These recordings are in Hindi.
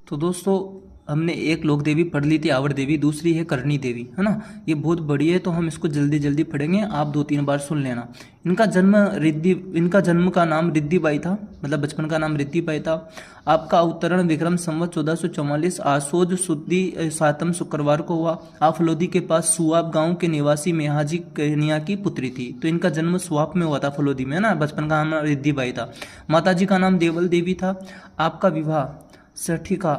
तो दोस्तों हमने एक लोक देवी पढ़ ली थी आवर देवी, दूसरी है करणी देवी, है ना। ये बहुत बड़ी है तो हम इसको जल्दी जल्दी पढ़ेंगे, आप 2-3 बार सुन लेना। इनका जन्म का नाम रिद्धिबाई था, मतलब बचपन का नाम रिद्धिबाई था। आपका अवतरण विक्रम संवत 1444 आसोज शुद्धि 7 शुक्रवार को हुआ। आप फलोदी के पास सुआब गांव के निवासी मेहाजी कन्या की पुत्री थी। तो इनका जन्म सुआब में हुआ था, फलोदी में, है ना। बचपन का नाम रिद्धिबाई था। माताजी का नाम देवल देवी था। आपका विवाह सठिका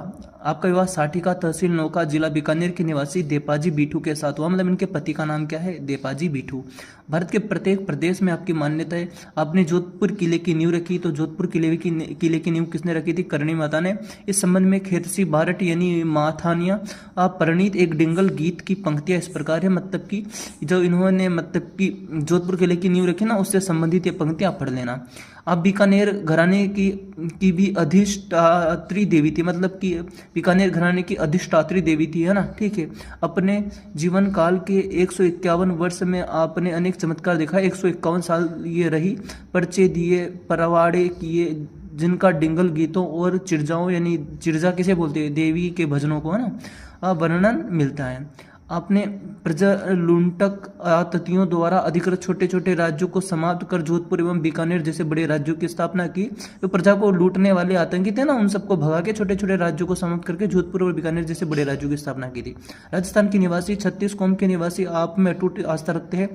आपका विवाह साठिका तहसील नौका जिला बीकानेर के निवासी देपाजी बीठू के साथ हुआ। मतलब इनके पति का नाम क्या है? देपाजी बीठू। भारत के प्रत्येक प्रदेश में आपकी मान्यता है। आपने जोधपुर किले की नींव रखी, तो जोधपुर किले की नींव किसने रखी थी? करणी माता ने। इस संबंध में खेतसी बारट यानी माथानिया परिणीत एक डिंगल गीत की पंक्तियां इस प्रकार है। मतलब कि जो इन्होंने मतलब कि जोधपुर किले की नींव रखी ना, उससे संबंधित ये पंक्तियां पढ़ लेना। अब बीकानेर घराने की भी अधिष्ठात्री देवी थी, मतलब कि बीकानेर घराने की अधिष्ठात्री देवी थी, है ना। ठीक है। अपने जीवन काल के 151 वर्ष में आपने अनेक चमत्कार देखा। 151 साल ये रही, पर्चे दिए, परवाड़े किए, जिनका डिंगल गीतों और चिर्जाओं यानी चिर्जा किसे बोलते हैं? देवी के भजनों को, है ना, वर्णन मिलता है। आपने प्रजालुंटक आततियों द्वारा अधिकृत छोटे छोटे राज्यों को समाप्त कर जोधपुर एवं बीकानेर जैसे बड़े राज्यों की स्थापना की। तो प्रजा को लूटने वाले आतंकी थे ना, उन सबको भगा के छोटे छोटे राज्यों को समाप्त करके जोधपुर और बीकानेर जैसे बड़े राज्यों की स्थापना की थी। राजस्थान के निवासी 36 कौम के निवासी आप में अटूट आस्था रखते हैं।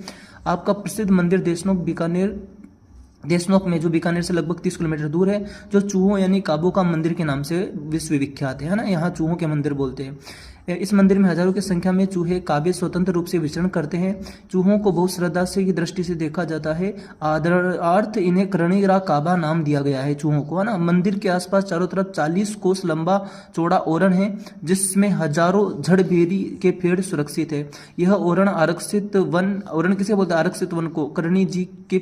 आपका प्रसिद्ध मंदिर देशनोक में, जो बीकानेर से लगभग 30 किलोमीटर दूर है, जो चूहों यानी काबू का मंदिर के नाम से विश्व विख्यात है ना। यहाँ चूहों के मंदिर बोलते हैं। इस मंदिर में हजारों की संख्या में चूहे काबे स्वतंत्र रूप से विचरण करते हैं। चूहों को बहुत श्रद्धा से की दृष्टि से देखा जाता है। आदरार्थ इन्हें करणीरा काबा नाम दिया गया है चूहों को, है ना। मंदिर के आसपास चारों तरफ 40 कोस लंबा चौड़ा ओरण है, जिसमें हजारों झड़बेरी के पेड़ सुरक्षित है। यह ओरण आरक्षित वन, ओरण किसे बोलते हैं? आरक्षित वन को करणी जी के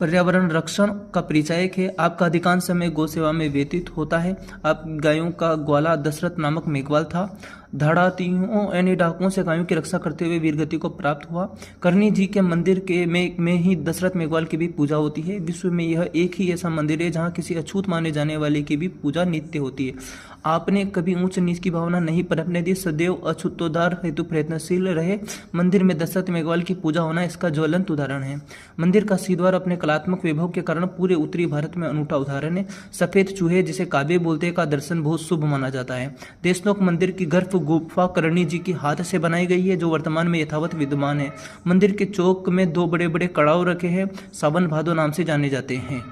पर्यावरण रक्षण का परिचायक है। आपका अधिकांश समय गौ सेवा में व्यतीत होता है। आप गायों का ग्वाला दशरथ नामक मेघवाल था। धड़ातियों यानी डाकुओं से गायों की रक्षा करते हुए वीरगति को प्राप्त हुआ। करणी जी के मंदिर के में ही दशरथ मेघवाल की भी पूजा होती है। विश्व में यह एक ही ऐसा मंदिर है जहाँ किसी अछूत माने जाने वाले की भी पूजा नित्य होती है। आपने कभी ऊंच नीच की भावना नहीं पनपने दी, सदैव अछूतोद्धार हेतु प्रयत्नशील रहे। मंदिर में दशरथ मेघवाल की पूजा होना इसका ज्वलंत उदाहरण है। मंदिर का सिंहद्वार अपने कलात्मक वैभव के कारण पूरे उत्तरी भारत में अनूठा उदाहरण है। सफेद चूहे जिसे काबे बोलते हैं का दर्शन बहुत शुभ माना जाता है। देशनोक मंदिर की गर्भ गुफा करणी जी की हाथ से बनाई गई है, जो वर्तमान में यथावत विद्यमान है। मंदिर के चौक में 2 बड़े बड़े कड़ाव रखे हैं, सावन भादो नाम से जाने जाते हैं।